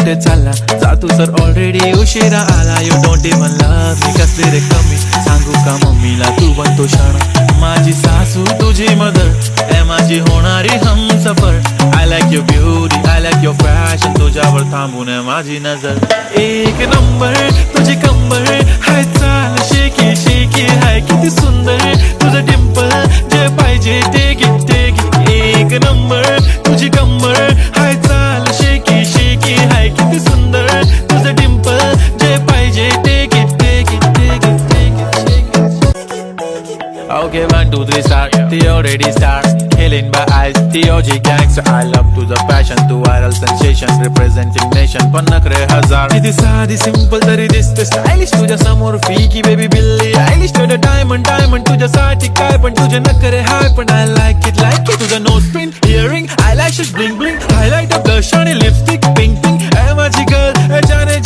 कुठे चालला जातू तर ऑलरेडी उशिरा आला. यू डोंट इवन लव्ह मी, कसले रे कमी सांगू का मम्मीला तू बनतो क्षण. माझी सासू तुझी मदर ए माझी होणारी Humsafar. I like your beauty, I like your fashion, तुझ्यावर थांबून माझी नजर. एक नंबर तुझी कंबर हाय, चाल शेकी शेकी हाय, किती सुंदर तुझं डिंपल, जे पाहिजे टेक इट टेक इट. एक नंबर तुझी कंबर हाय, चाल शेकी शेकी हाय, किती सुंदर तुझं डिंपल, जे पाहिजे take it take it take it take it. Okay, 1, 2, 3 start, the already start. Killing by eyes, the OG gangster. I love to the passion, to viral sensation, representing nation. पण नखरे हजार, किती साधी simple तरी दिसते stylish. तुझ्या समोर फिकी baby बिल्ली आयलिश. तुझं diamond diamond तुझ्यासाठी काय पण, तुझे नखरे हाय पण I like it like it. तुझं nose pin, earring, eyelashes bling bling, highlight of blush आणि lipstick pink pink. ए माझी girl, ए जाने